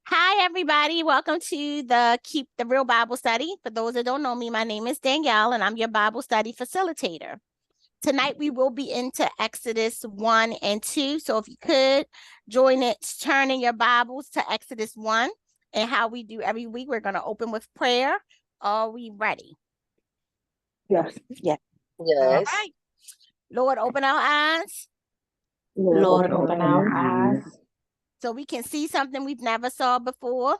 Hi, everybody. Welcome to the Keep the Real Bible Study. For those that don't know me, my name is Danielle, and I'm your Bible study facilitator. Tonight, we will be into Exodus 1 and 2. So if you could join it, turn in your Bibles to Exodus 1. And how we do every week, we're going to open with prayer. Are we ready? Yes. Yes. All right. Lord, open our eyes Lord, open our eyes so we can see something we've never saw before.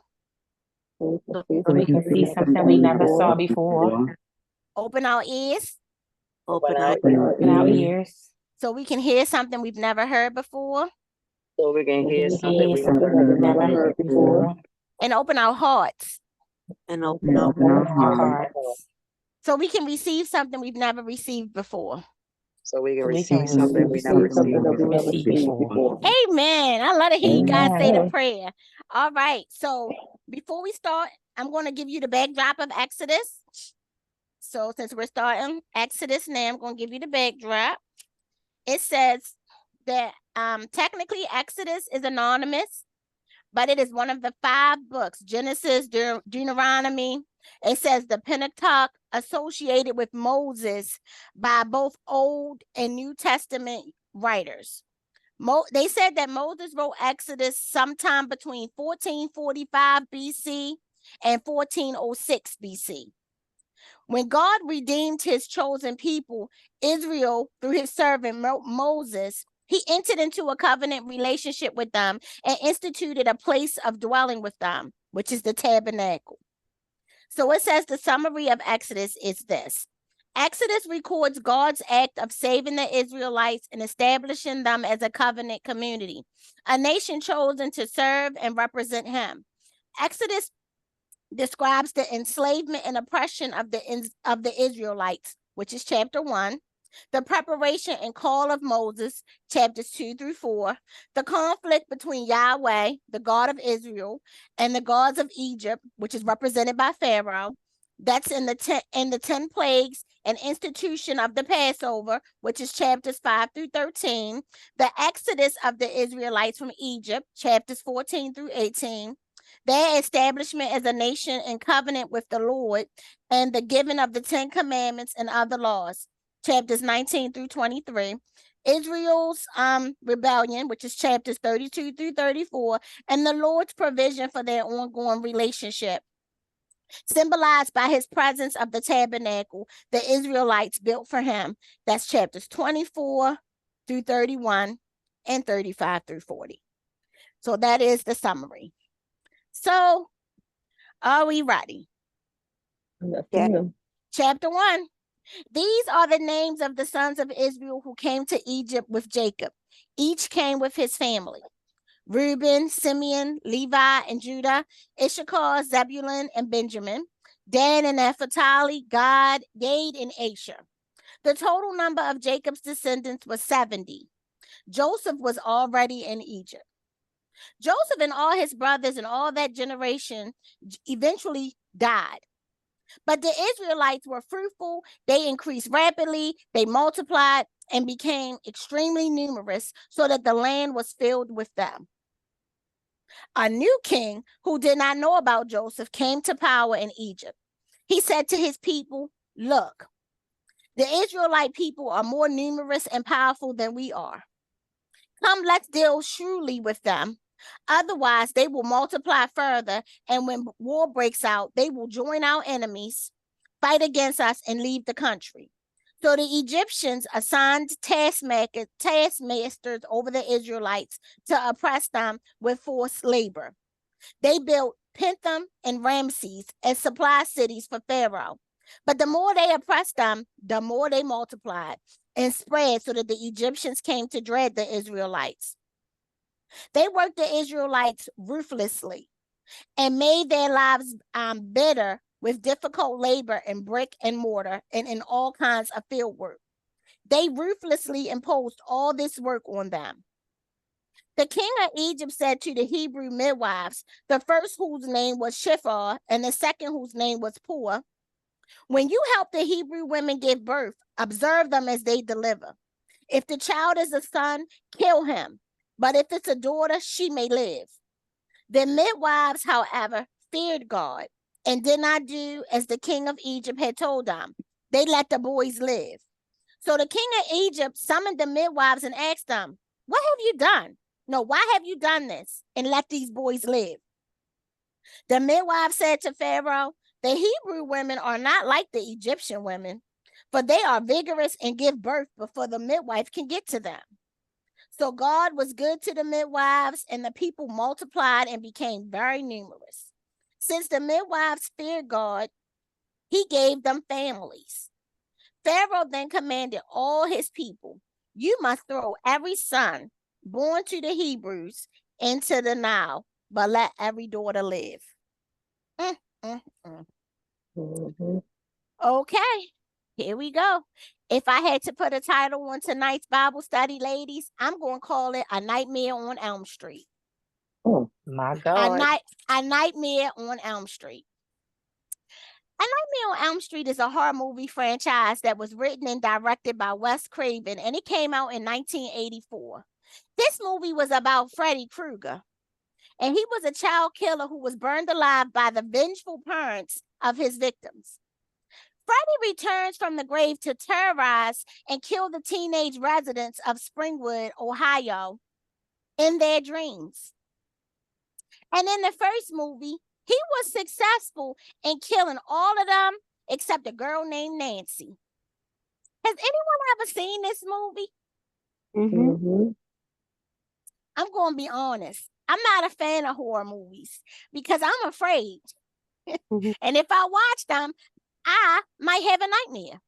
so we can see something we never saw before. Open our ears Open our Open our ears so we can hear something we've never heard before. so we can hear so something we we can hear something we never heard before. And open our hearts and open our Open our hearts hearts so we can receive something we've never received before. so we can so we receive can something we never receive something received that we never before. received before. Amen. I love to hear you guys say the Amen. prayer. All right. So before we start, I'm going to give you the backdrop of Exodus. So since we're starting Exodus now, I'm going to give you the backdrop. It says that technically Exodus is anonymous, but it is one of the 5 books, Genesis, Deuteronomy. It says the Pentateuch associated with Moses by both Old and New Testament writers. They said that Moses wrote Exodus sometime between 1445 BC and 1406 BC. When God redeemed his chosen people, Israel, through his servant Moses, he entered into a covenant relationship with them and instituted a place of dwelling with them, which is the tabernacle. So it says the summary of Exodus is this. Exodus records God's act of saving the Israelites and establishing them as a covenant community, a nation chosen to serve and represent him. Exodus describes the enslavement and oppression of the Israelites, which is chapter 1, the preparation and call of Moses, chapters 2 through 4, the conflict between Yahweh, the God of Israel, and the gods of Egypt, which is represented by Pharaoh. That's in the 10 plagues and institution of the Passover, which is chapters 5 through 13, the exodus of the Israelites from Egypt, chapters 14 through 18, their establishment as a nation in covenant with the Lord, and the giving of the 10 commandments and other laws, chapters 19 through 23. Israel's rebellion, which is chapters 32 through 34, and the Lord's provision for their ongoing relationship, symbolized by his presence of the tabernacle the Israelites built for him. That's chapters 24 through 31 and 35 through 40. So that is the summary. So are we ready? Yeah. Chapter 1. These are the names of the sons of Israel who came to Egypt with Jacob. Each came with his family. Reuben, Simeon, Levi, and Judah, Issachar, Zebulun, and Benjamin, Dan and Naphtali, Gad, and Asher. The total number of Jacob's descendants was 70. Joseph was already in Egypt. Joseph and all his brothers and all that generation eventually died. But the Israelites were fruitful, they increased rapidly, they multiplied, and became extremely numerous, so that the land was filled with them. A new king who did not know about Joseph came to power in Egypt. He said to his people, "Look, the Israelite people are more numerous and powerful than we are. Come, let's deal shrewdly with them. Otherwise, they will multiply further, and when war breaks out, they will join our enemies, fight against us, and leave the country." So the Egyptians assigned taskmasters over the Israelites to oppress them with forced labor. They built Pithom and Ramses as supply cities for Pharaoh. But the more they oppressed them, the more they multiplied and spread, so that the Egyptians came to dread the Israelites. They worked the Israelites ruthlessly and made their lives bitter with difficult labor in brick and mortar and in all kinds of field work. They ruthlessly imposed all this work on them. The king of Egypt said to the Hebrew midwives, the first whose name was Shiphrah and the second whose name was Puah, "When you help the Hebrew women give birth, observe them as they deliver. If the child is a son, kill him. But if it's a daughter, she may live." The midwives, however, feared God and did not do as the king of Egypt had told them. They let the boys live. So the king of Egypt summoned the midwives and asked them, "What have you done? No, why have you done this and let these boys live?" The midwife said to Pharaoh, "The Hebrew women are not like the Egyptian women, for they are vigorous and give birth before the midwife can get to them." So God was good to the midwives, and the people multiplied and became very numerous. Since the midwives feared God, he gave them families. Pharaoh then commanded all his people, "You must throw every son born to the Hebrews into the Nile, but let every daughter live." Mm, mm, mm. Mhm. Okay, here we go. If I had to put a title on tonight's Bible study, ladies, I'm going to call it A Nightmare on Elm Street. Oh, My A, God. a Nightmare on Elm Street. A Nightmare on Elm Street is a horror movie franchise that was written and directed by Wes Craven, and it came out in 1984. This movie was about Freddy Krueger, and he was a child killer who was burned alive by the vengeful parents of his victims. Freddy returns from the grave to terrorize and kill the teenage residents of Springwood, Ohio, in their dreams. And in the first movie, he was successful in killing all of them except a girl named Nancy. Has anyone ever seen this movie? mhm. I'm going to be honest. I'm not a fan of horror movies because I'm afraid. Mhm. And if I watch them, I might have a nightmare.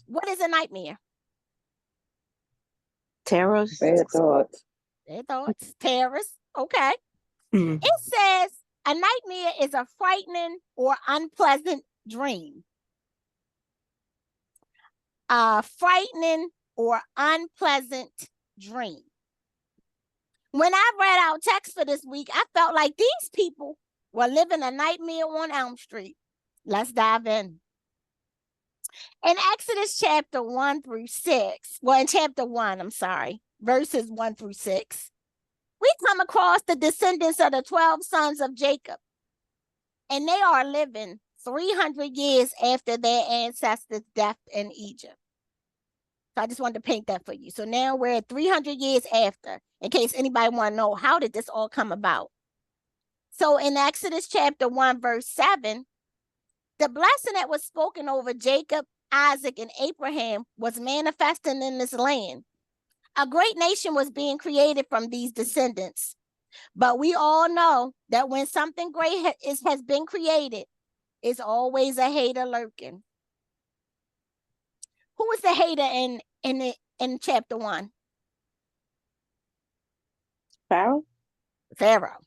What is a nightmare? Terrors. Bad thoughts. Their thoughts, terrorists. Okay. Mhm. It says a nightmare is a frightening or unpleasant dream. A frightening or unpleasant dream. When I read our text for this week, I felt like these people were living a nightmare on Elm Street. Let's dive in. In Exodus chapter 1 through 6, well, in chapter 1, I'm sorry, verses 1 through 6, we come across the descendants of the 12 sons of Jacob, and they are living 300 years after their ancestors' death in Egypt. So I just wanted to paint that for you. So now we're at 300 years after, in case anybody want to know, how did this all come about? So in Exodus chapter 1, verse 7, the blessing that was spoken over Jacob, Isaac, and Abraham was manifesting in this land. A great nation was being created from these descendants. But we all know that when something great has been created, it's always a hater lurking. Who was the hater in chapter 1? Pharaoh. Pharaoh.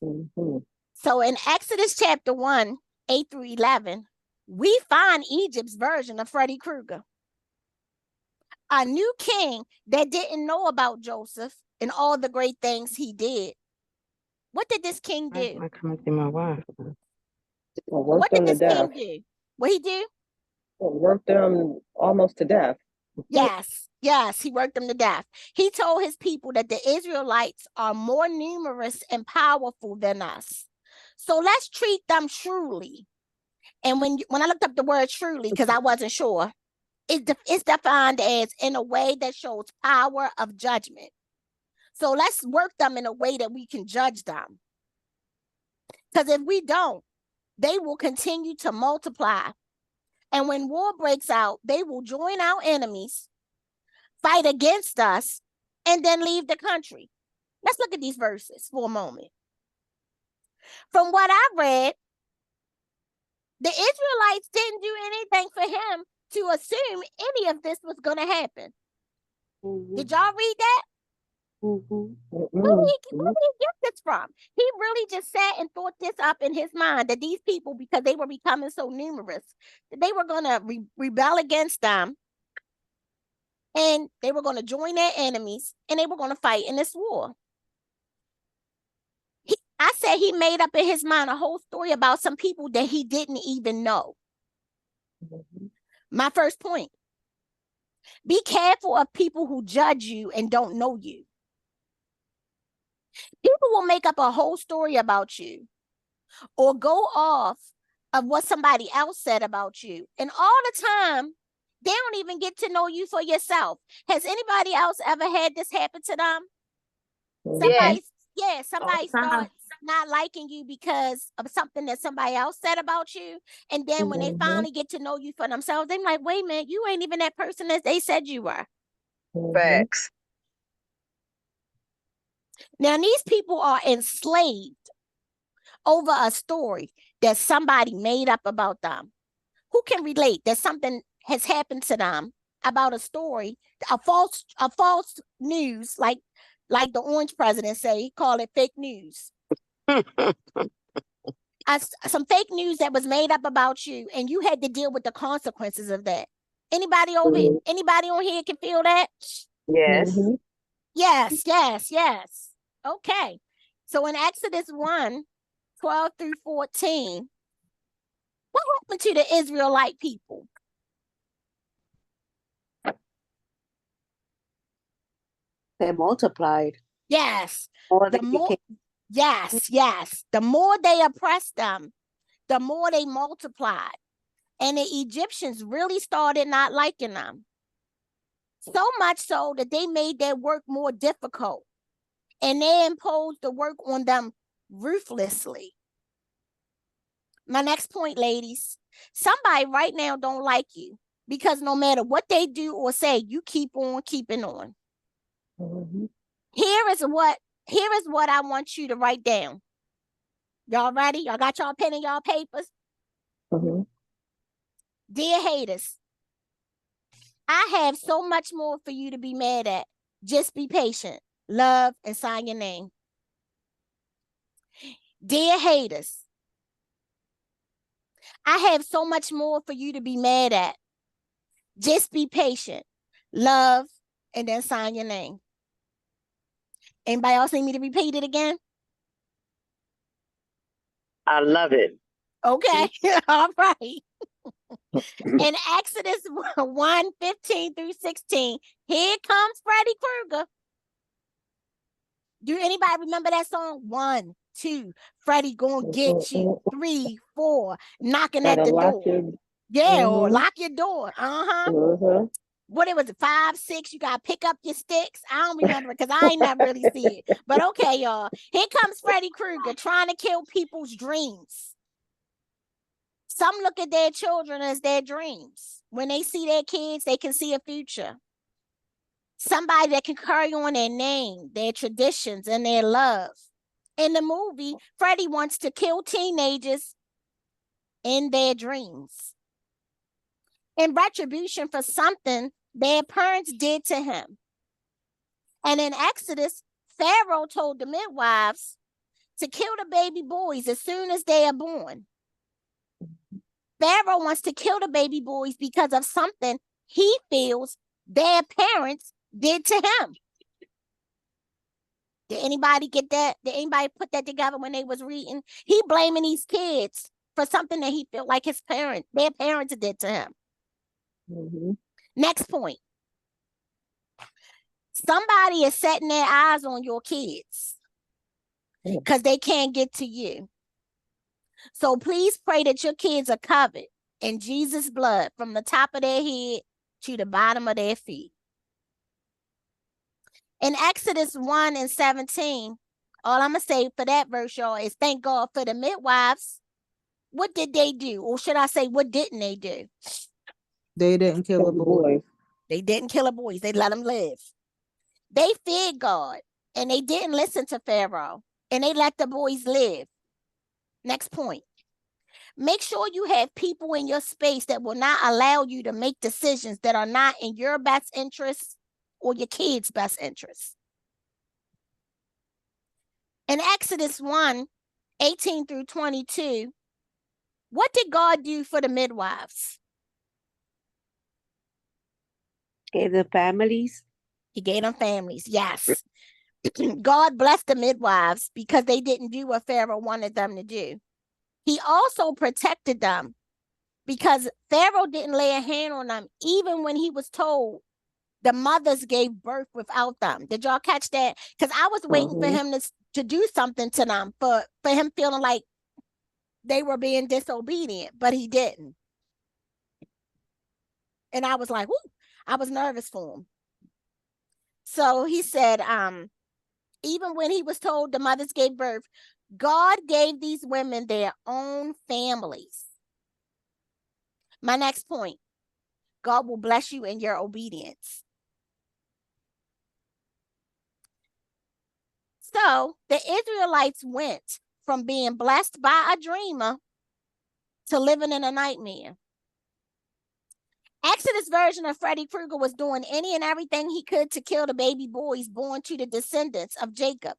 Mhm. So in Exodus chapter 1, 8 through 11, we find Egypt's version of Freddy Krueger. A new king that didn't know about Joseph and all the great things he did. What did this king do? I come see my wife. Or worked What did them to this death. king do? What he do? Or worked them almost to death. Yes, he worked them to death. He told his people that the Israelites are more numerous and powerful than us. So let's treat them truly. And when I looked up the word truly, because I wasn't sure, it's defined as in a way that shows power of judgment. So let's work them in a way that we can judge them. Because if we don't, they will continue to multiply. And when war breaks out, they will join our enemies, fight against us, and then leave the country. Let's look at these verses for a moment. From what I read, the Israelites didn't do anything for him to assume any of this was going to happen. Did y'all read that? Where did he get this from? He really just sat and thought this up in his mind that these people, because they were becoming so numerous, that they were going to rebel against them, and they were going to join their enemies, and they were going to fight in this war. I said he made up in his mind a whole story about some people that he didn't even know. My first point: be careful of people who judge you and don't know you. People will make up a whole story about you or go off of what somebody else said about you. And all the time, they don't even get to know you for yourself. Has anybody else ever had this happen to them? Yes. Somebody time. starts not liking you because of something that somebody else said about you. And then when they finally get to know you for themselves, they're like, wait a minute, you ain't even that person that they said you were. Facts. Now, these people are enslaved over a story that somebody made up about them. Who can relate that something has happened to them about a story, a false news, like the orange president say, call it fake news. Some fake news that was made up about you, and you had to deal with the consequences of that. Anybody on here can feel that? Yes. Yes. Okay. So in Exodus 1:12-14, what happened to the Israelite people? They multiplied. Yes. Or The they more, became yes. The more they oppressed them, the more they multiplied. And the Egyptians really started not liking them. So much so that they made their work more difficult. And they imposed the work on them ruthlessly. My next point, ladies, somebody right now don't like you because no matter what they do or say, you keep on keeping on. Here is what I want you to write down. Y'all ready? Y'all got y'all pen and y'all papers? Dear haters, I have so much more for you to be mad at. Just be patient. Love and sign your name. Dear haters, I have so much more for you to be mad at. Just be patient. Love and then sign your name. Anybody else need me to repeat it again? I love it. Okay. All right. In Exodus 1:15-16, here comes Freddy Krueger. Do anybody remember that song? 1, 2, Freddy gonna get you. 3, 4, knocking at the door. Or lock your door. What it was, 5, 6, you gotta pick up your sticks. I don't remember because I ain't never really see it. But okay, y'all. Here comes Freddy Krueger trying to kill people's dreams. Some look at their children as their dreams. When they see their kids, they can see a future. Somebody that can carry on their name, their traditions, and their love. In the movie, Freddy wants to kill teenagers in their dreams in retribution for something their parents did to him. And in Exodus, Pharaoh told the midwives to kill the baby boys as soon as they are born. Pharaoh wants to kill the baby boys because of something he feels their parents did to him. Did anybody get that? Did anybody put that together when they was reading? He blaming these kids for something that he felt like their parents did to him. Next point. Somebody is setting their eyes on your kids because they can't get to you. So please pray that your kids are covered in Jesus' blood from the top of their head to the bottom of their feet. In Exodus 1:17, all I'm going to say for that verse, y'all, is thank God for the midwives. What did they do? Or should I say, what didn't they do? They didn't kill the boy. They didn't kill the boys. They let them live. They feared God, and they didn't listen to Pharaoh, and they let the boys live. Next point. Make sure you have people in your space that will not allow you to make decisions that are not in your best interest or your kids' best interest. In Exodus 1:18-22, what did God do for the midwives? Gave the families. He gave them families, yes. God blessed the midwives because they didn't do what Pharaoh wanted them to do. He also protected them because Pharaoh didn't lay a hand on them even when he was told the mothers gave birth without them. Did y'all catch that? Because I was waiting for him to do something to them, for him feeling like they were being disobedient, but he didn't. And I was like, whoo, I was nervous for him. So he said, even when he was told the mothers gave birth, God gave these women their own families. My next point, God will bless you in your obedience. So the Israelites went from being blessed by a dreamer to living in a nightmare. Exodus version of Freddy Krueger was doing any and everything he could to kill the baby boys born to the descendants of Jacob.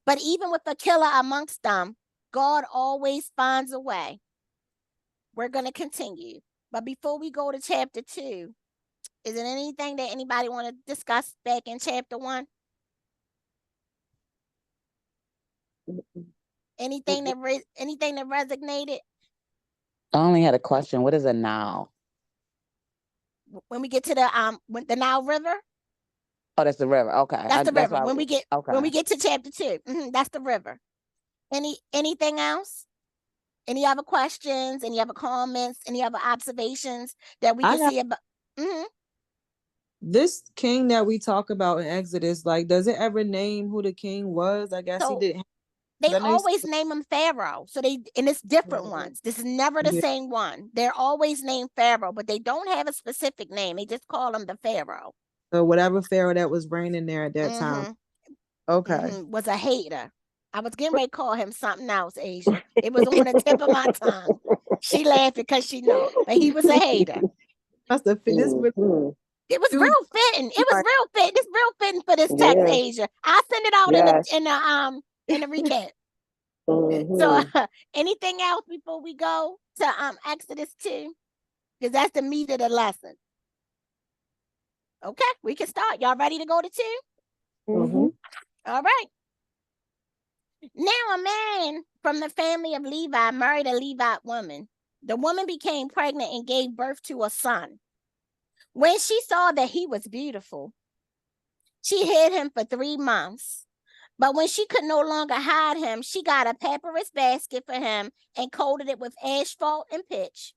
But even with a killer amongst them, God always finds a way. We're going to continue. But before we go to chapter 2, is there anything that anybody want to discuss back in chapter 1? Anything that resonated? I only had a question. What is a Nile? When we get to the Nile River? Oh, that's the river. Okay. That's the river. why- When we get to chapter 2, that's the river. Anything else? Any other questions? Any other comments? Any other observations that we can see about? This king that we talk about in Exodus, like, does it ever name who the king was? I guess he didn't. They always name him Pharaoh. So and it's different ones. This is never the same one. They're always named Pharaoh, but they don't have a specific name. They just call him the Pharaoh. So whatever Pharaoh that was reigning there at that time. Okay. Was a hater. I was getting ready to call him something else, Asia. It was on the tip of my tongue. She laughed because she knew, but he was a hater. That's the It was real fitting. It was real fitting. It's real fitting for this text, Asia. I'll send it out in the recap. So anything else before we go to Exodus 2? Because that's the meat of the lesson. Okay, we can start. Y'all ready to go to 2? All right. Now a man from the family of Levi married a Levite woman. The woman became pregnant and gave birth to a son. When she saw that he was beautiful, she hid him for 3 months. But when she could no longer hide him, she got a papyrus basket for him and coated it with asphalt and pitch.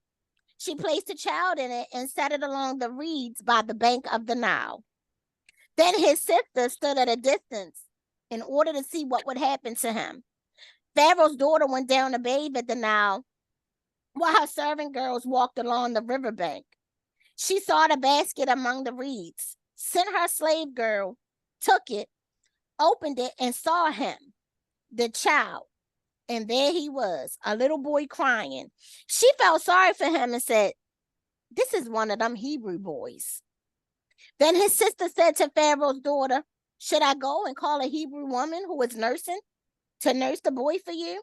She placed the child in it and set it along the reeds by the bank of the Nile. Then his sister stood at a distance in order to see what would happen to him. Pharaoh's daughter went down to bathe at the Nile while her servant girls walked along the riverbank. She saw the basket among the reeds, sent her slave girl, took it, opened it, and saw him, the child. And there he was, a little boy crying. She felt sorry for him and said, "This is one of them Hebrew boys." Then his sister said to Pharaoh's daughter, "Should I go and call a Hebrew woman who is nursing to nurse the boy for you?"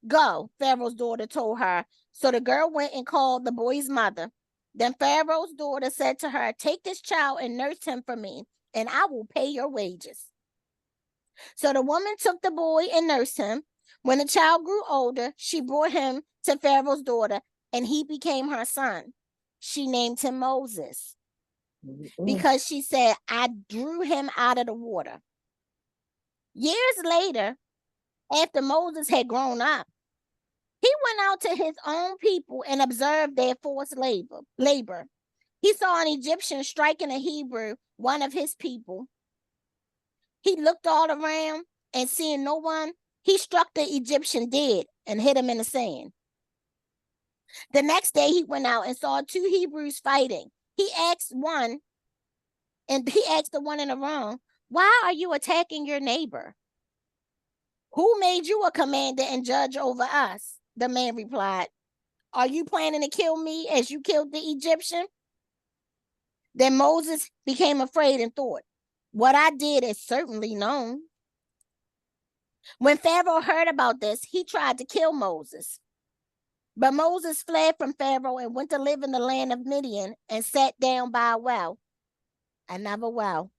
"Go," Pharaoh's daughter told her. So the girl went and called the boy's mother. Then Pharaoh's daughter said to her, "Take this child and nurse him for me, and I will pay your wages." So the woman took the boy and nursed him. When the child grew older, she brought him to Pharaoh's daughter, and he became her son. She named him Moses because she said, "I drew him out of the water." Years later, after Moses had grown up, he went out to his own people and observed their forced labor. He saw an Egyptian striking a Hebrew, one of his people. He looked all around and seeing no one, he struck the Egyptian dead and hit him in the sand. The next day he went out and saw 2 Hebrews fighting. He asked the one in the wrong, "Why are you attacking your neighbor?" "Who made you a commander and judge over us?" The man replied. "Are you planning to kill me as you killed the Egyptian?" Then Moses became afraid and thought, "What I did is certainly known." When Pharaoh heard about this, he tried to kill Moses. But Moses fled from Pharaoh and went to live in the land of Midian and sat down by a well. Another well.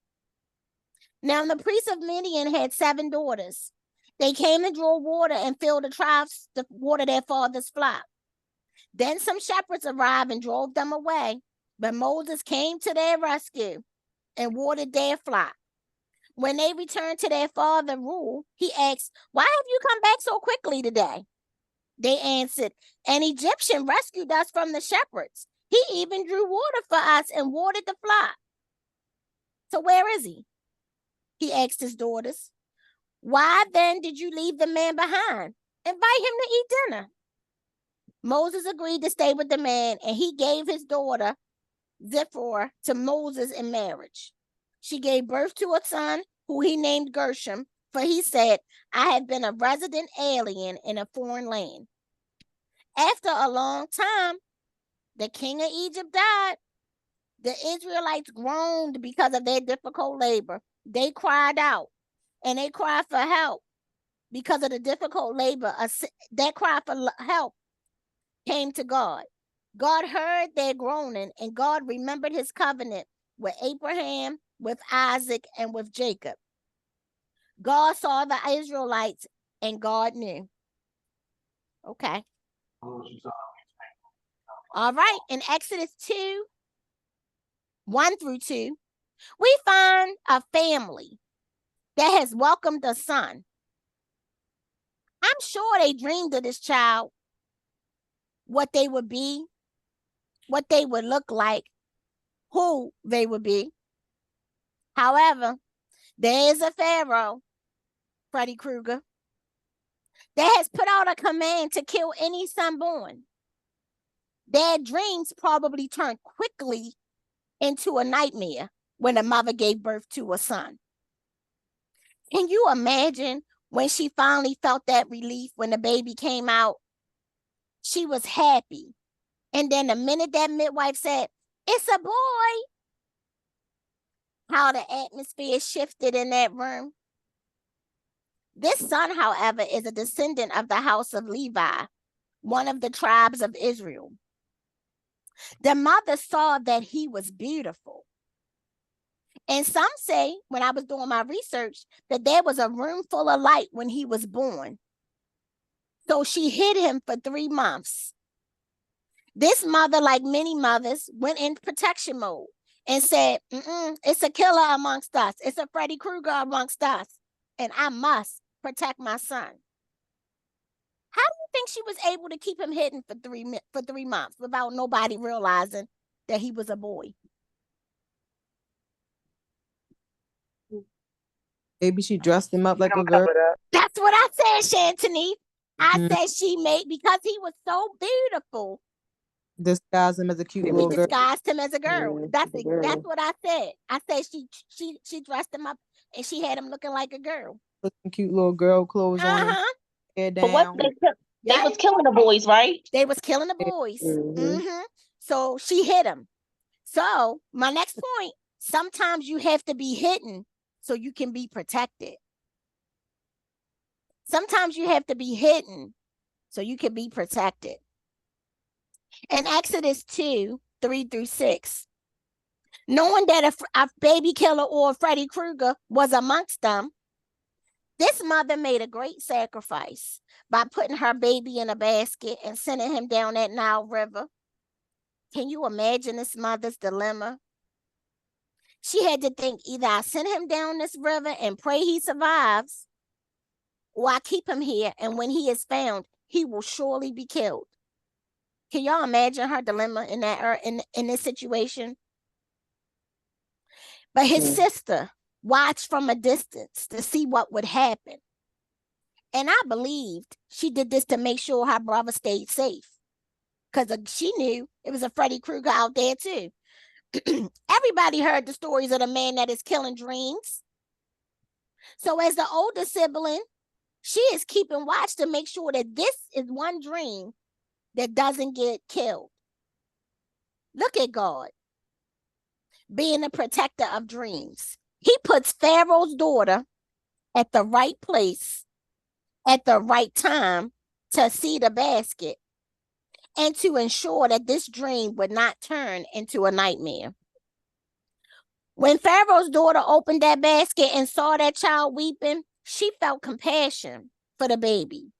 Now the priest of Midian had 7 daughters. They came to draw water and filled the troughs to water their father's flock. Then some shepherds arrived and drove them away. But Moses came to their rescue and watered their flock. When they returned to their father R.E.A.L, he asked, "Why have you come back so quickly today?" They answered, "An Egyptian rescued us from the shepherds. He even drew water for us and watered the flock." "So where is he?" he asked his daughters. "Why then did you leave the man behind? Invite him to eat dinner." Moses agreed to stay with the man, and he gave his daughter Zipporah to Moses in marriage. She gave birth to a son who he named Gershom, for he said, "I have been a resident alien in a foreign land." After a long time, the king of Egypt died. The Israelites groaned because of their difficult labor. They cried out, and they cried for help because of the difficult labor. That cry for help came to God. God heard their groaning, and God remembered his covenant with Abraham, with Isaac, and with Jacob. God saw the Israelites, and God knew. Okay. All right. In Exodus 2, 1 through 2, we find a family that has welcomed a son. I'm sure they dreamed of this child, what they would be, what they would look like, who they would be. However, there is a Pharaoh, Freddy Krueger, that has put out a command to kill any son born. Their dreams probably turned quickly into a nightmare when a mother gave birth to a son. Can you imagine when she finally felt that relief when the baby came out? She was happy. And then the minute that midwife said, "It's a boy," how the atmosphere shifted in that room. This son, however, is a descendant of the house of Levi, one of the tribes of Israel. The mother saw that he was beautiful. And some say, when I was doing my research, that there was a room full of light when he was born. So she hid him for 3 months. This mother, like many mothers, went in protection mode and said, "It's a killer amongst us. It's a Freddy Krueger amongst us. And I must protect my son." How do you think she was able to keep him hidden for 3 months without nobody realizing that he was a boy? Maybe she dressed him up like a girl. That's what I said, Shantini. I Mhm. said she made, because he was so beautiful, Disguise him as a cute she little girl. disguised him as a girl. Yeah, That's a girl. that's what I said. I said she dressed him up and she had him looking like a girl. Put some cute little girl clothes on him, Uh-huh. hair But what down. they Yeah. was killing the boys, right? They was killing the boys. Mhm. So she hid him. So my next point, sometimes you have to be hidden so you can be protected. Sometimes you have to be hidden so you can be protected. In Exodus 2, 3 through 6, knowing that a baby killer or Freddy Krueger was amongst them, this mother made a great sacrifice by putting her baby in a basket and sending him down that Nile River. Can you imagine this mother's dilemma? She had to think, either I send him down this river and pray he survives, or I keep him here, and when he is found, he will surely be killed. Can y'all imagine her dilemma in that in this situation? But his sister watched from a distance to see what would happen. And I believed she did this to make sure her brother stayed safe, because she knew it was a Freddy Krueger out there too. Everybody heard the stories of the man that is killing dreams. So as the older sibling, she is keeping watch to make sure that this is one dream that doesn't get killed. Look at God being the protector of dreams. He puts Pharaoh's daughter at the right place at the right time to see the basket and to ensure that this dream would not turn into a nightmare. When Pharaoh's daughter opened that basket and saw that child weeping, she felt compassion for the baby.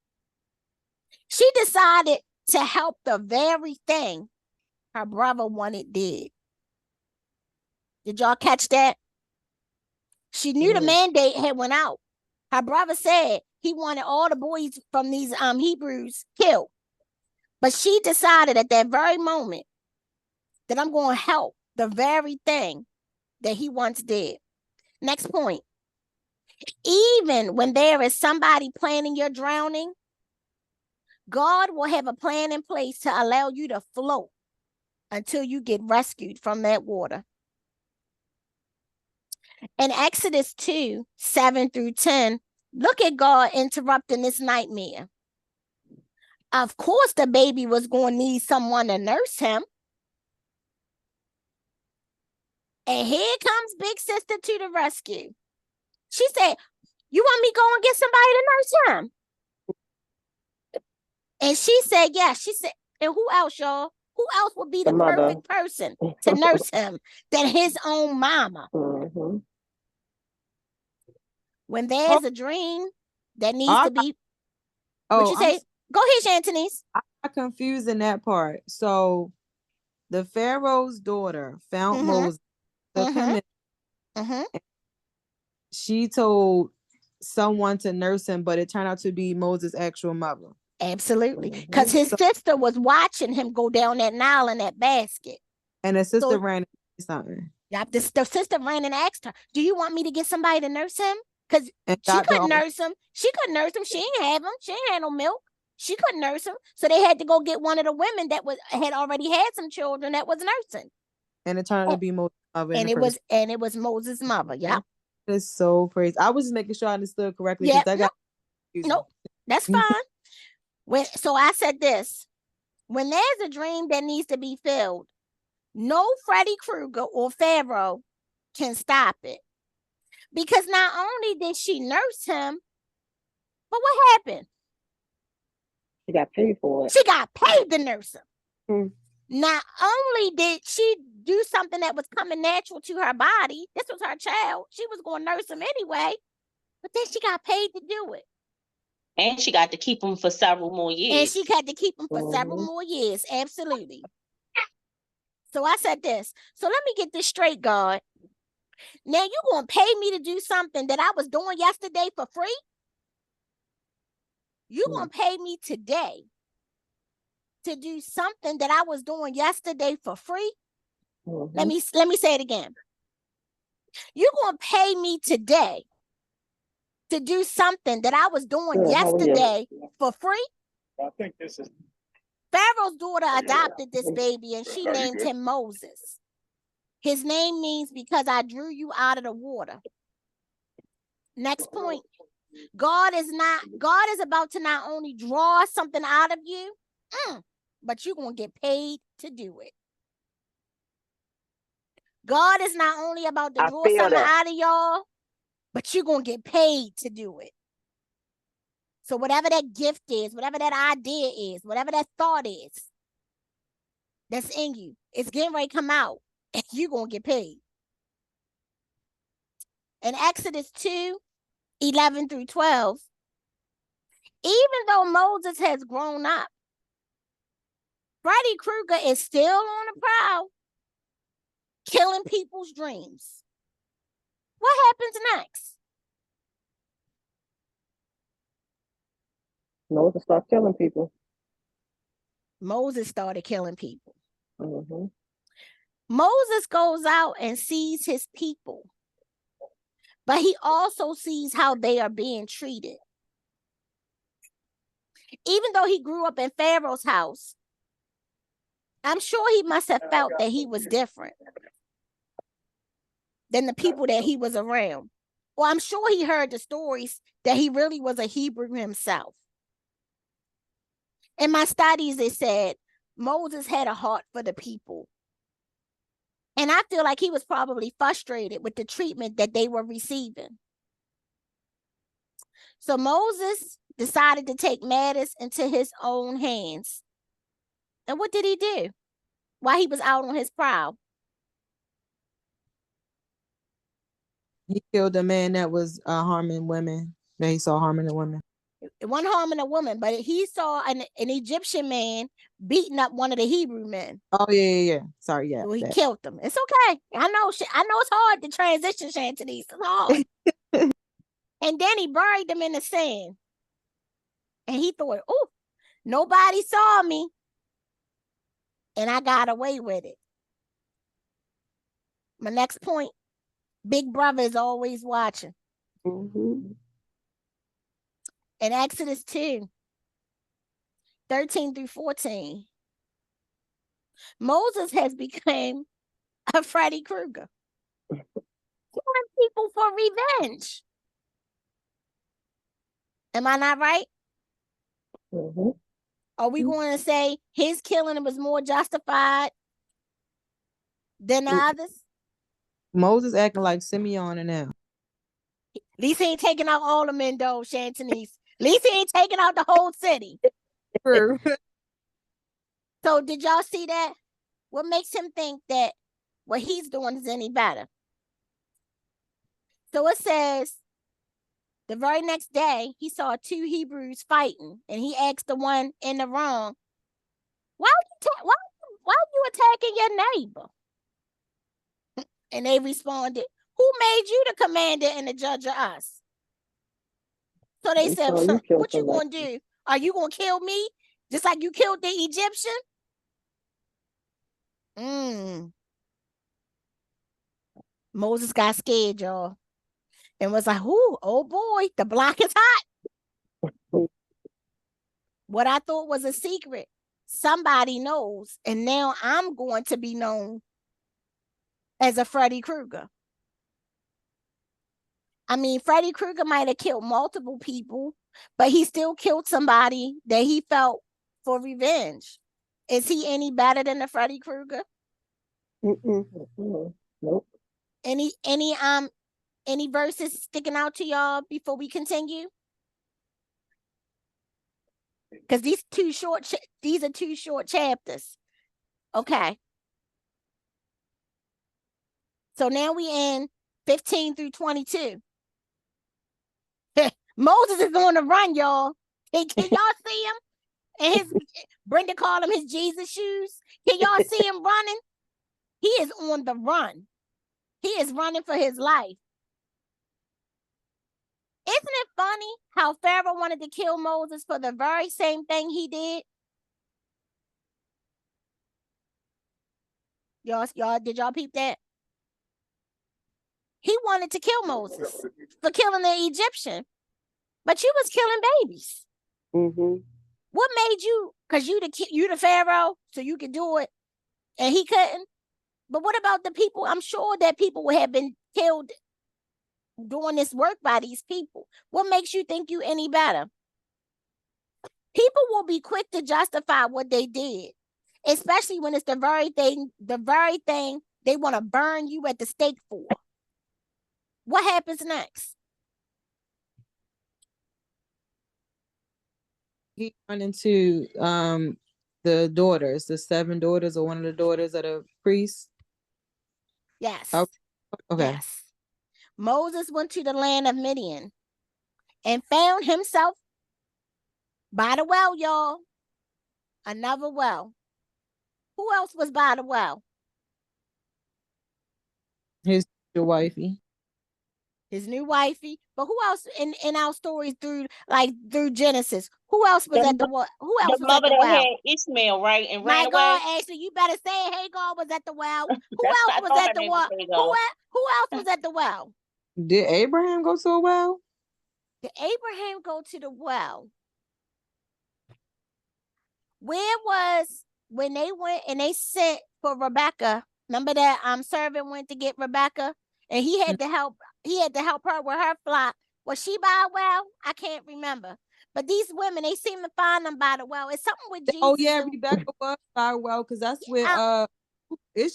She decided to help the very thing her brother wanted dead. Did y'all catch that? She knew the mandate had went out. Her brother said he wanted all the boys from these Hebrews killed. But she decided at that very moment that I'm going to help the very thing that he once did. Next point. Even when there is somebody planning your drowning, God will have a plan in place to allow you to float until you get rescued from that water. In Exodus 2, 7 through 10, look at God interrupting this nightmare. Of course, the baby was going to need someone to nurse him. And here comes Big Sister to the rescue. She said, you want me to go and get somebody to nurse him? And she said, yes. She said, and who else, y'all? Who else would be the perfect person to nurse him than his own mama? Mm-hmm. When there's a dream that needs to be, what you say? Go ahead, Shantanese. I got confused in that part. So the Pharaoh's daughter found Moses, took him in. She told someone to nurse him, but it turned out to be Moses' actual mother. Absolutely. Because his sister was watching him go down that Nile in that basket. And his sister ran and something. Yeah, the sister ran and asked her, do you want me to get somebody to nurse him? Because she couldn't nurse him. She couldn't nurse him. She ain't have him. She ain't had no milk. She couldn't nurse him. So they had to go get one of the women that had already had some children that was nursing. And it turned out to be Moses' mother. And it was Moses' mother. Yep. It's so crazy. I was just making sure I understood correctly. Yeah. Nope. That's fine. So I said this. When there's a dream that needs to be filled, no Freddy Krueger or Pharaoh can stop it. Because not only did she nurse him, but what happened? She got paid for it. She got paid to nurse him. Not only did she do something that was coming natural to her body, this was her child. She was going to nurse him anyway, but then she got paid to do it. And she got to keep him for several more years. Several more years. Absolutely. So I said this. So let me get this straight, God. Now you're going to pay me to do something that I was doing yesterday for free? You're going to pay me today to do something that I was doing yesterday for free? Let me say it again. You're going to pay me today to do something that I was doing yesterday for free? I think this is Pharaoh's daughter adopted this baby and she named him Moses. His name means because I drew you out of the water. Next point. God is about to not only draw something out of you, but you're going to get paid to do it. God is not only about to draw something out of y'all, but you're going to get paid to do it. So whatever that gift is, whatever that idea is, whatever that thought is that's in you, it's getting ready to come out and you're going to get paid. In Exodus 2, 11 through 12, even though Moses has grown up, Freddy Krueger is still on the prowl, killing people's dreams. What happens next? Moses started killing people. Moses started killing people. Moses goes out and sees his people, but he also sees how they are being treated. Even though he grew up in Pharaoh's house, I'm sure he must have felt that he was different than the people that he was around. Well, I'm sure he heard the stories that he really was a Hebrew himself. In my studies, it said Moses had a heart for the people. And I feel like he was probably frustrated with the treatment that they were receiving. So Moses decided to take matters into his own hands. And what did he do while he was out on his prowl? He killed a man that was harming women, that he saw harming the women. It wasn't harming a woman, but he saw an Egyptian man beating up one of the Hebrew men. Oh yeah. Sorry, yeah. So he killed them. It's okay. I know it's hard to transition, Shantanice. It's hard. And then he buried them in the sand. And he thought, oh, nobody saw me. And I got away with it. My next point, Big Brother is always watching. Mm-hmm. In Exodus 2, 13 through 14, Moses has become a Freddy Krueger. Killing people for revenge. Am I not right? Mm-hmm. Are we going to say his killing was more justified than the others? Moses acting like Simeon and them. At least he ain't taking out all the men, though, Shantanice. At least he ain't taking out the whole city. True. So did y'all see that? What makes him think that what he's doing is any better? So it says, the very next day, he saw two Hebrews fighting, and he asked the one in the wrong, why are you attacking your neighbor? And they responded, who made you the commander and the judge of us? So they said, what you going to do? Are you going to kill me just like you killed the Egyptian? Moses got scared, y'all, and was like, ooh, oh boy, the block is hot. What I thought was a secret, somebody knows, and now I'm going to be known as a Freddy Krueger. I mean, Freddy Krueger might have killed multiple people, but he still killed somebody that he felt for revenge. Is he any better than the Freddy Krueger? Nope. Any verses sticking out to y'all before we continue? Because these are two short chapters. Okay. So now we in 15 through 22. Moses is on the run, y'all. Can y'all see him? And Brenda called him his Jesus shoes. Can y'all see him running? He is on the run. He is running for his life. Isn't it funny how Pharaoh wanted to kill Moses for the very same thing he did? Y'all, did y'all peep that? He wanted to kill Moses for killing the Egyptian, but you was killing babies. Mm-hmm. What made you? Because you the Pharaoh, so you could do it, and he couldn't. But what about the people? I'm sure that people would have been killed doing this work by these people. What makes you think you any better? People will be quick to justify what they did, especially when it's the very thing they want to burn you at the stake for. What happens next? He run into the daughters, the 7 daughters, or one of the daughters of the priest. Yes. Oh, okay. Yes. Moses went to the land of Midian and found himself by the well, y'all. Another well. Who else was by the well? His wifey. His new wifey. But who else in our stories through Genesis? Who else was at the well? Who else The was at mother the that well? had Ishmael, right, and My ran God, away. Ashley, you better say it. Hagar was at the well. Who That's else I was thought at her the name well? was Hagar. Who else was at the well? Did Abraham go to a well? Did Abraham go to the well? Where was when they went and they sent for Rebecca? Remember that servant went to get Rebecca, and he had to help. He had to help her with her flock. Was she by a well? I can't remember. But these women, they seem to find them by the well. It's something with Jesus. Oh yeah, Rebecca was by a well, because that's where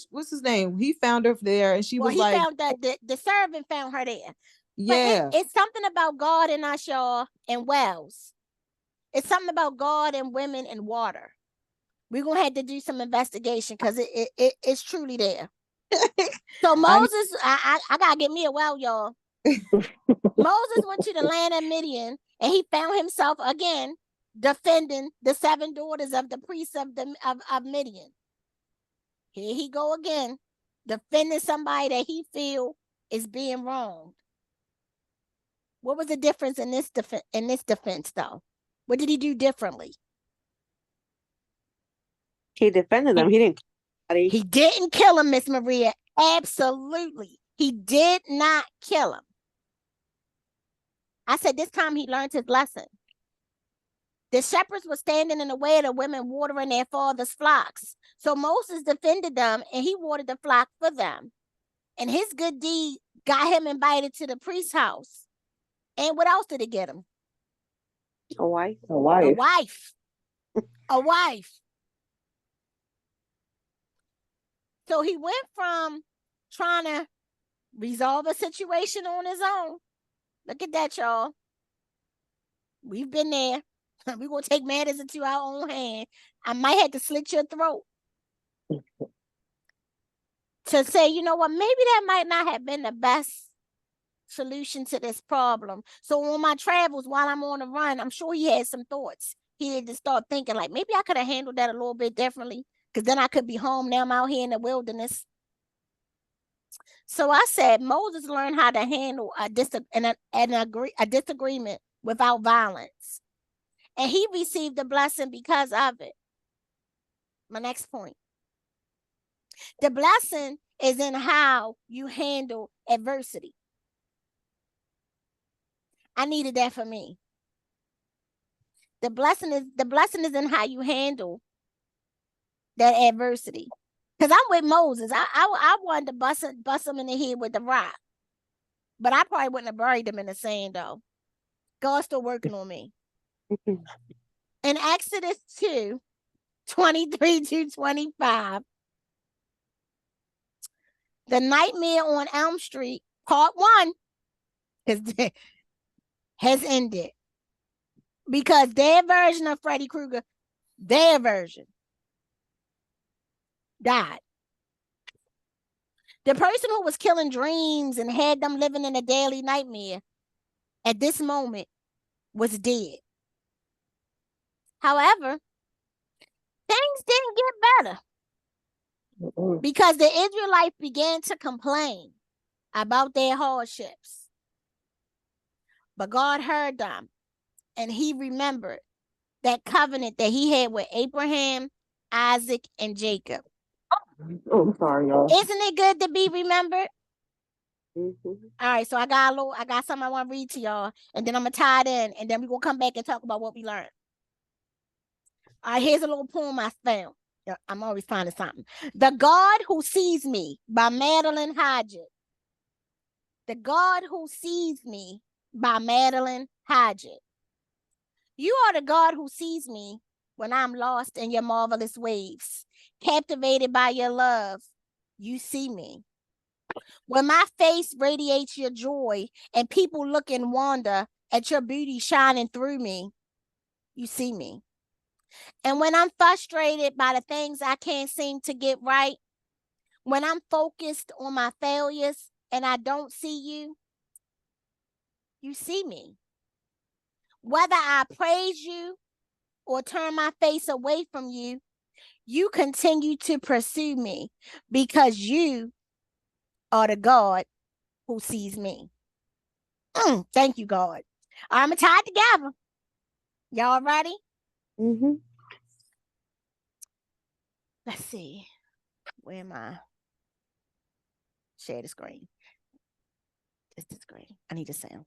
what's his name? He found her there, and she was like, found the servant found her there. yeah. But it's something about God and us, y'all, and wells. It's something about God and women and water. We're gonna have to do some investigation because it's truly there. So Moses, I gotta get me a well, y'all. Moses went to the land of Midian And he found himself again defending the 7 daughters of the priests of Midian. Here he go again, defending somebody that he feel is being wronged. What was the difference in this defense, though? What did he do differently? He defended them. He didn't. He didn't kill him, Miss Maria. Absolutely. He did not kill him. I said this time he learned his lesson. The shepherds were standing in the way of the women watering their father's flocks. So Moses defended them and he watered the flock for them. And his good deed got him invited to the priest's house. And what else did it get him? A wife. A wife. A wife. A wife. So he went from trying to resolve a situation on his own. Look at that, y'all. We've been there. We're going to take matters into our own hand. I might have to slit your throat. To say, you know what, maybe that might not have been the best solution to this problem. So on my travels, while I'm on the run, I'm sure he had some thoughts. He had to start thinking like, maybe I could have handled that a little bit differently, because then I could be home. Now I'm out here in the wilderness. So I said, Moses learned how to handle a disagreement without violence. And he received a blessing because of it. My next point. The blessing is in how you handle adversity. I needed that for me. The blessing is in how you handle that adversity. Because I'm with Moses. I wanted to bust him in the head with the rock. But I probably wouldn't have buried him in the sand, though. God's still working on me. In Exodus 2, 23 to 25, The Nightmare on Elm Street, part 1, has ended. Because their version of Freddy Krueger, their version, died. The person who was killing dreams and had them living in a daily nightmare at this moment was dead. However, things didn't get better because the Israelites began to complain about their hardships. But God heard them, and he remembered that covenant that he had with Abraham, Isaac, and Jacob. Oh, I'm sorry, y'all. Isn't it good to be remembered? Mm-hmm. All right, so I got something I want to read to y'all, and then I'm gonna tie it in, and then we're gonna come back and talk about what we learned. All right, here's a little poem I found. I'm always finding something. The God Who Sees Me by Madeline Hodges. The God Who Sees Me by Madeline Hodges. You are the God who sees me when I'm lost in your marvelous waves. Captivated by your love, you see me. When my face radiates your joy and people look in wonder at your beauty shining through me, you see me. And when I'm frustrated by the things I can't seem to get right, when I'm focused on my failures and I don't see you, you see me. Whether I praise you or turn my face away from you, you continue to pursue me because you are the God who sees me. Thank you, God. I'm going to tie it together. Y'all ready? Mm-hmm. Let's see. Where am I? Share the screen. It's the screen. I need a sound.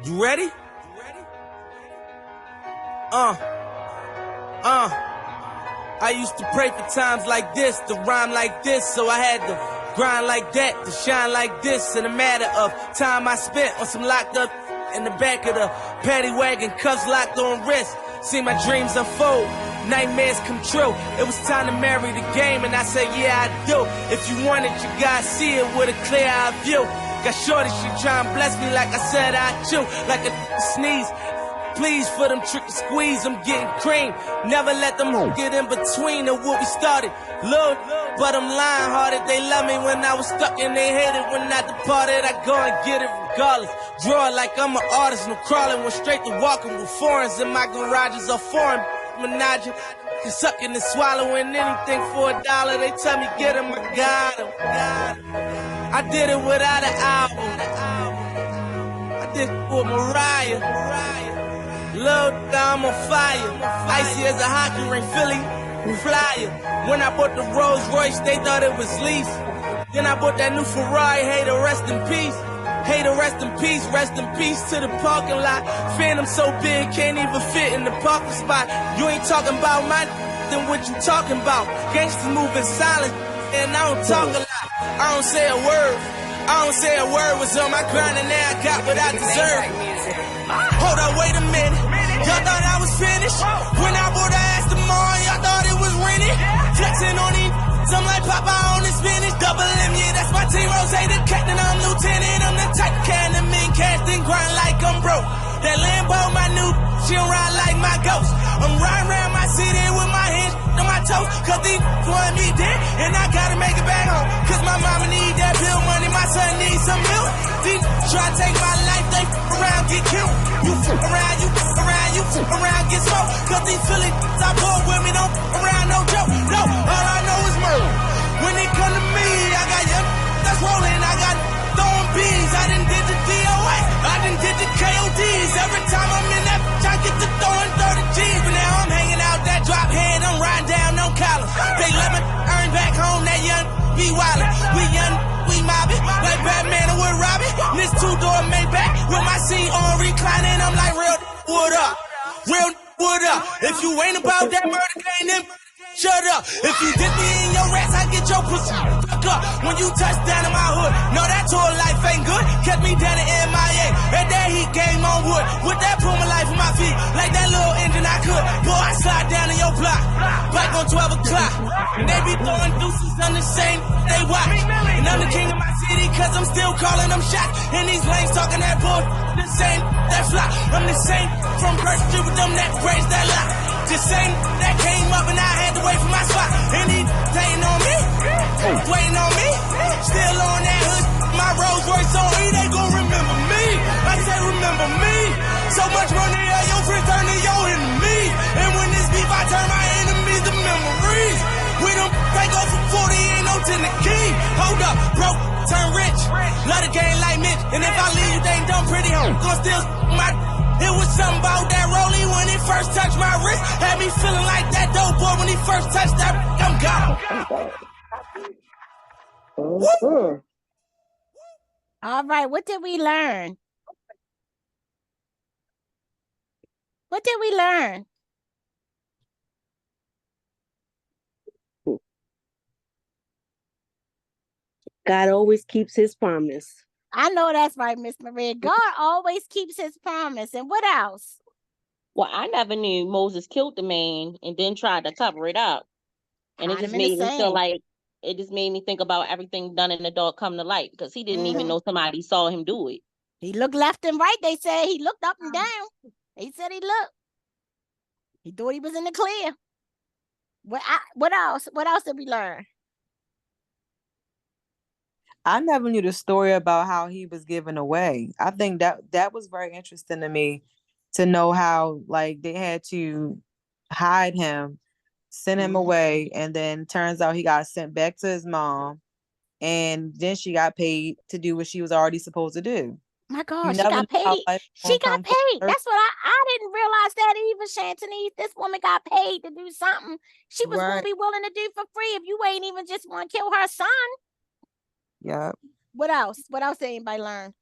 You ready? I used to pray for times like this, to rhyme like this, so I had to grind like that, to shine like this. In a matter of time I spent on some locked up in the back of the paddy wagon, cuffs locked on wrist. See my dreams unfold, nightmares come true. It was time to marry the game, and I said, yeah, I do. If you want it, you gotta see it with a clear eye view. Got shorty, she try and bless me like I said I chew, like a sneeze. Please for them trick to squeeze, I'm getting cream. Never let them get in between of what we started. Lord, but I'm lying hearted. They love me when I was stuck and they hated when I departed. I go and get it regardless. Draw it like I'm an artist. No crawling, went straight to walking with foreigns in my garages are foreign. Menage, sucking and swallowing anything for $1. They tell me get him, I got him. I did it without an album. I did it with Mariah. Lil' I'm on fire. Icy as a hockey ring, Philly flyer. When I bought the Rolls Royce, they thought it was lease. Then I bought that new Ferrari, hey, to rest in peace. Hey, to rest in peace to the parking lot. Phantom so big, can't even fit in the parking spot. You ain't talking about my then what you talking about? Gangsters moving silent, and I don't talk a lot. I don't say a word. I don't say a word. Was on my grind and now I got what I deserve. Hold up, wait a minute. Y'all thought I was finished? When I bought the ass tomorrow, y'all thought it was rented? Flexing on these, I'm like Papa on the spinach. Double M, yeah, that's my team. Rose, the captain, I'm lieutenant. I'm the type of can the mean cast and grind like I'm broke. That Lambo, my new, she don't ride like my ghost. I'm riding around my city with my hands on my toes. Cause these want me dead, and I gotta make it back home. Cause my mama need that bill money, my son needs some milk. These try to take my life, they around, get killed. You around, you around, you around, get smoked. Cause these Philly, I bored with me, don't around, no joke. No, all I know is murder. When it come to me, I got young that's rolling, I got throwing bees. I done did the DOA, I done did the KODs. Every time I'm in that bitch, I get to throwing 30 G's. But now I'm hanging out that drop head, I'm riding down on collars. They let me earn back home, that young be wildin'. We young, we mobbing, like Batman and Wood Robin. This two-door Maybach with my seat on reclining. I'm like, real, what up? Real, what up? If you ain't about that murder game, then shut up. If you dip me in your rats, I get your pussy fuck up. When you touch down in my hood, no, that tour life ain't good. Kept me down in MIA. And that heat game on wood. With that Puma life on my feet. Like that little engine I could. Boy, I slide down in your block. Bike on 12 o'clock. And they be throwing deuces on the same, they watch. And I'm the king of my city, cause I'm still calling them shots. And these lanes talking that bull, the same, that fly. I'm the same from First Street with them that braids that lock. Just same that came up and I had to wait for my spot. And he waiting on me, waiting on me. Still on that hood, my Rolls Royce on E, they gon' remember me. I said remember me. So much money at your friends turn to your enemy. And when this beef, I turn my enemies to memories. We don't take off for 40, ain't no 10 the key. Hold up, broke, turn rich. Love the game like Mitch. And if I leave, you think dumb pretty home. Gon' still my. It was something about that rollie when he first touched my wrist. Had me feeling like that dope boy when he first touched that. I'm gone. All right, what did we learn? What did we learn? God always keeps his promise. I know that's right, Miss Maria. God always keeps his promise. And what else? Well, I never knew Moses killed the man and then tried to cover it up. And it Hide just him in the made me feel sand. like, it just made me think about everything done in the dark come to light, because he didn't even know somebody saw him do it. He looked left and right. They said he looked up and down. He said he looked. He thought he was in the clear. What else? What else did we learn? I never knew the story about how he was given away. I think that was very interesting to me, to know how like they had to hide him, send him away, and then turns out he got sent back to his mom, and then she got paid to do what she was already supposed to do. My You God, she never got know how paid. life She gonna got come full paid. circle. That's what I didn't realize that either, Shantanice. This woman got paid to do something she was gonna Right. be willing to do for free if you ain't even just want to kill her son. Yeah. What else? What else did anybody learn?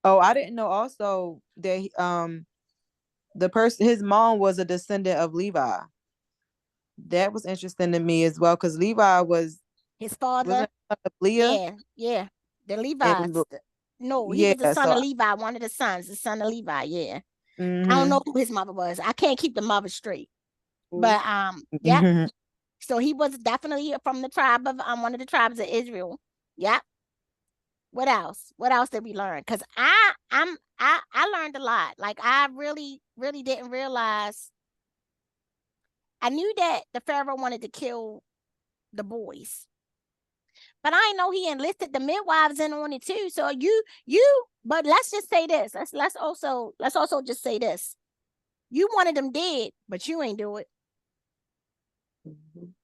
Oh, I didn't know also that the person, his mom, was a descendant of Levi. That was interesting to me as well, because Levi was His father. wasn't he son of Leah. Yeah. The And Levites. No, he yeah, was the son of so Levi, one of the sons, the son of Levi. Yeah. I don't mhm, know who his mother was. I can't keep the mother straight. But yeah. mhm. So he was definitely from the tribe of one of the tribes of Israel. Yeah. What else? What else did we learn? Because I learned a lot. Like I really, really didn't realize. I knew that the Pharaoh wanted to kill the boys, but I didn't know he enlisted the midwives in on it too. So but let's just say this. Let's also just say this. You wanted them dead, but you ain't do it. Mhm.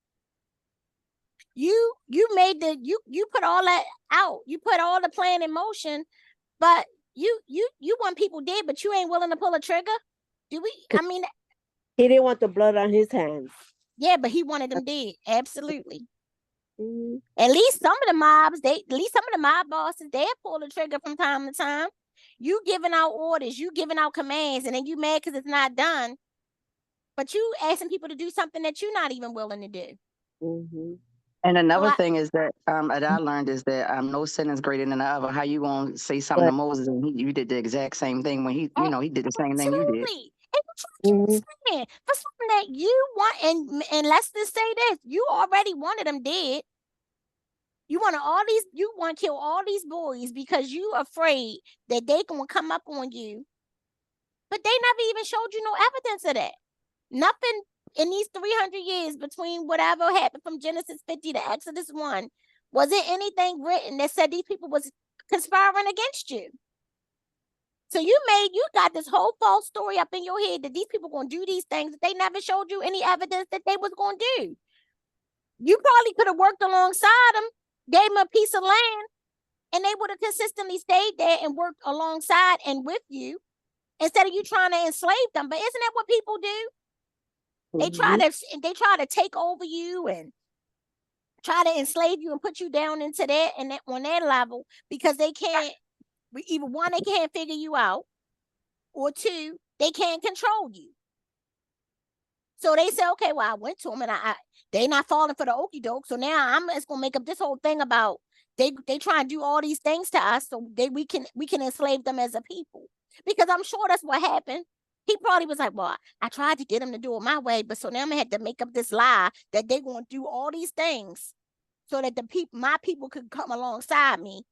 You made you put all that out. You put all the plan in motion, but you want people dead, but you ain't willing to pull a trigger. Do we? I mean, He didn't want the blood on his hands. yeah, but he wanted them dead. Absolutely. Mhm. At least some of the mobs, at least some of the mob bosses, they pull the trigger from time to time. You giving out orders, you giving out commands, and then you mad because it's not done. But you asking people to do something that you're not even willing to do. Mhm. And So another I, thing is that I learned is that no sin is greater than the other. How you gonna say something to But Moses and you did the exact same thing when he did the same thing you did. absolutely. And you mhm. saying for something that you want, and let's just say this: you already wanted them dead. You want to kill all these boys because you afraid that they gonna come up on you, but they never even showed you no evidence of that. Nothing in these 300 years between whatever happened from Genesis 50 to Exodus 1, was it anything written that said these people was conspiring against you? So you got this whole false story up in your head that these people gonna do these things that they never showed you any evidence that they was gonna do. You probably could have worked alongside them, gave them a piece of land, and they would have consistently stayed there and worked alongside and with you instead of you trying to enslave them. But isn't that what people do? They try Mhm. to take over you and try to enslave you and put you down into that and that on that level because they can't, either one, they can't figure you out, or two, they can't control you. So they say, okay, well, I went to them and they not falling for the okey doke. So now I'm just gonna make up this whole thing about they try and do all these things to us so we can enslave them as a people. Because I'm sure that's what happened. He probably was like, well, I tried to get him to do it my way, but so now I'm gonna have to make up this lie that they're gonna do all these things so that my people could come alongside me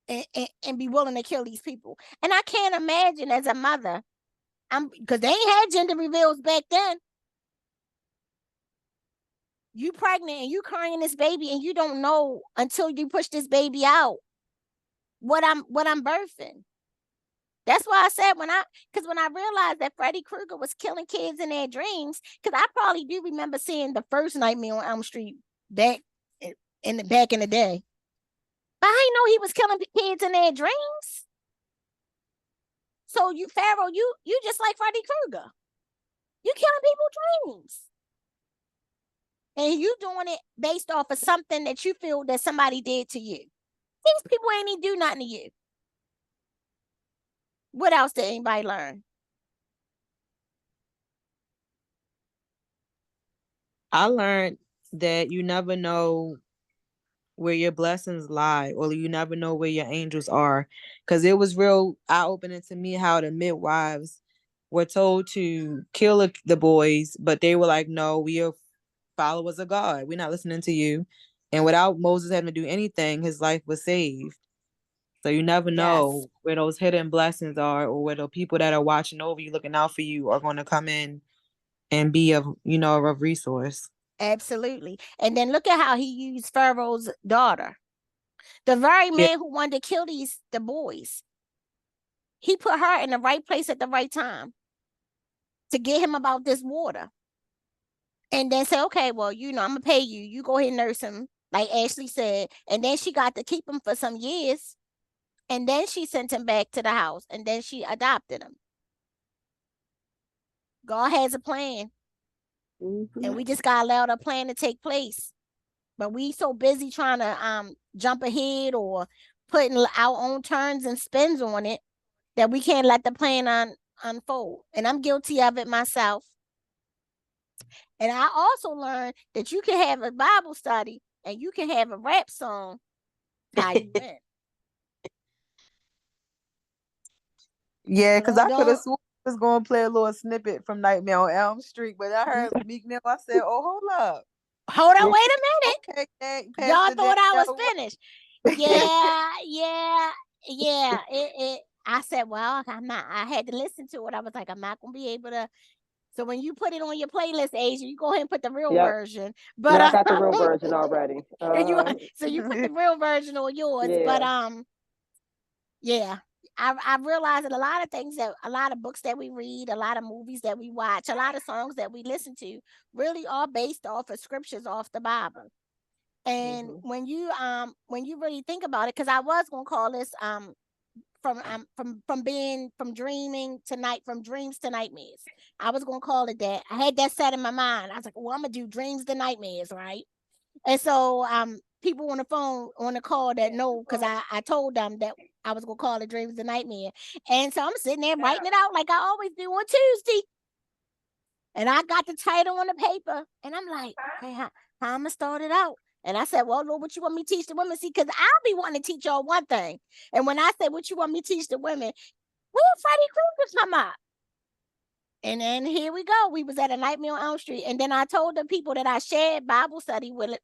and be willing to kill these people. And I can't imagine as a mother, because they ain't had gender reveals back then. You pregnant and you carrying this baby and you don't know until you push this baby out what I'm birthing. That's why I said because when I realized that Freddy Krueger was killing kids in their dreams, because I probably do remember seeing the first Nightmare on Elm Street back back in the day, but I didn't know he was killing kids in their dreams. So Pharaoh, you just like Freddy Krueger, you killing people's dreams. And you doing it based off of something that you feel that somebody did to you. These people ain't even do nothing to you. What else did anybody learn? I learned that you never know where your blessings lie, or you never know where your angels are. Because it was real eye-opening to me how the midwives were told to kill the boys, but they were like, no, we are followers of God. We're not listening to you. And without Moses having to do anything, his life was saved. So you never Yes, know where those hidden blessings are, or where the people that are watching over you, looking out for you, are going to come in and be of resource. absolutely. And then look at how he used Pharaoh's daughter. The very Yeah. man who wanted to kill the boys. He put her in the right place at the right time to get him about this water. And then say, okay, well, I'm gonna pay you. You go ahead and nurse him, like Ashley said. And then she got to keep him for some years. And then she sent him back to the house. And then she adopted him. God has a plan. And Mhm. we just gotta allow the plan to take place. But we so busy trying to jump ahead or putting our own turns and spins on it that we can't let the plan unfold. And I'm guilty of it myself. And I also learned that you can have a Bible study and you can have a rap song tie you in. Yeah, So because I could have don't sworn I was going to play a little snippet from Nightmare on Elm Street, but I heard Meek Mill. I said, "Oh, hold up, hold on, Yeah. wait a minute. okay, Y'all Pastor thought I was Daniel." finished. Yeah. I said, well, I'm not. I had to listen to it. I was like, I'm not gonna be able to. So when you put it on your playlist, Asia, you go ahead and put the real Yep. version. But Yeah, I got the real version already. and you so you put the real version on yours. But Yeah. yeah. I realized that a lot of things that a lot of books that we read, a lot of movies that we watch, a lot of songs that we listen to really are based off of scriptures off the Bible. And when you really think about it, because I was gonna call this from dreaming to night, from dreams to nightmares. I was gonna call it that. I had that set in my mind. I was like, well, I'm gonna do dreams to nightmares, right? And so people on the phone on the call that know, because I told them that I was gonna call it dreams to nightmare. And so I'm sitting there writing it out like I always do on Tuesday. And I got the title on the paper, and I'm like, okay, how I'm gonna start it out? And I said, well, Lord, what you want me to teach the women? See, because I'll be wanting to teach y'all one thing. And when I said, what you want me to teach the women, where Freddie Krueger come up? And then here we go. We was at a Nightmare on Elm Street. And then I told the people that I shared Bible study with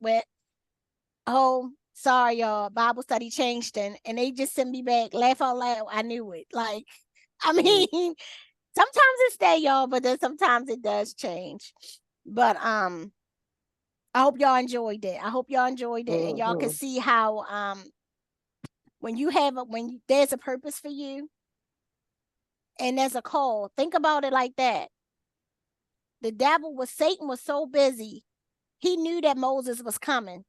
oh, sorry, y'all, Bible study changed. And they just sent me back, laugh out loud. I knew it. Like, I mean, sometimes it stay, y'all, but then sometimes it does change. But I hope y'all enjoyed it. I hope y'all enjoyed it, and y'all can see how when there's a purpose for you and there's a call. Think about it like that. Satan was so busy, he knew that Moses was coming.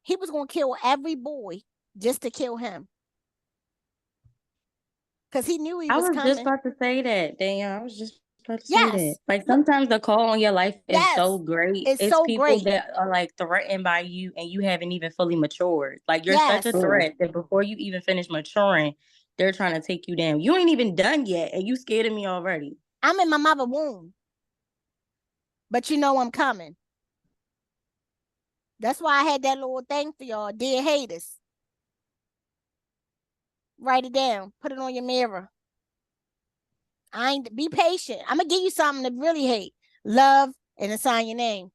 He was gonna kill every boy just to kill him. Because he knew he was coming. I was just about to say that, Danielle. I was just about to say Yes. that. Like sometimes the call on your life is Yes. so great. It's It's so people great. that are like threatened by you and you haven't even fully matured. Like you're Yes. such a threat that before you even finish maturing, they're trying to take you down. You ain't even done yet and you scared of me already. I'm in my mother's womb. But you know I'm coming. That's why I had that little thing for y'all, dear haters. Write it down. Put it on your mirror. Be patient. I'm gonna give you something to really hate. Love and assign your name.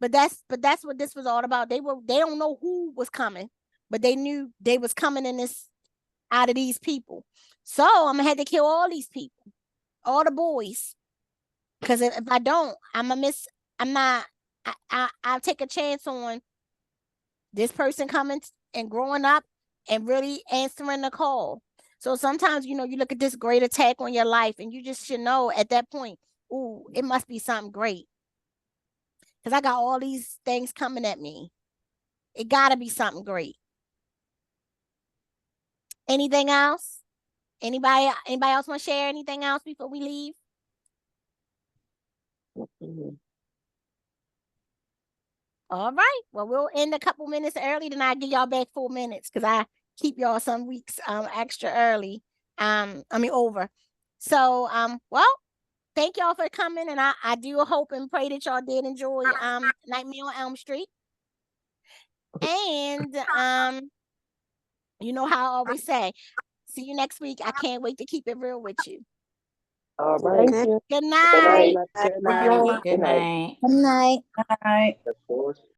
But that's what this was all about. They don't know who was coming, but they knew they was coming in this out of these people. So I'm gonna have to kill all these people, all the boys. Because if I don't, I'll take a chance on this person coming and growing up and really answering the call. So sometimes, you look at this great attack on your life and you just should know at that point, ooh, it must be something great. Because I got all these things coming at me. It got to be something great. Anything else? Anybody else want to share anything else before we leave? All right. Well, we'll end a couple minutes early, then I'll give y'all back 4 minutes because I keep y'all some weeks extra early. Over. So well, thank y'all for coming, and I do hope and pray that y'all did enjoy Nightmare on Elm Street. And you know how I always say, see you next week. I can't wait to keep it real with you. All right. Okay. Good night. Good night. Good night. Good night. Good night.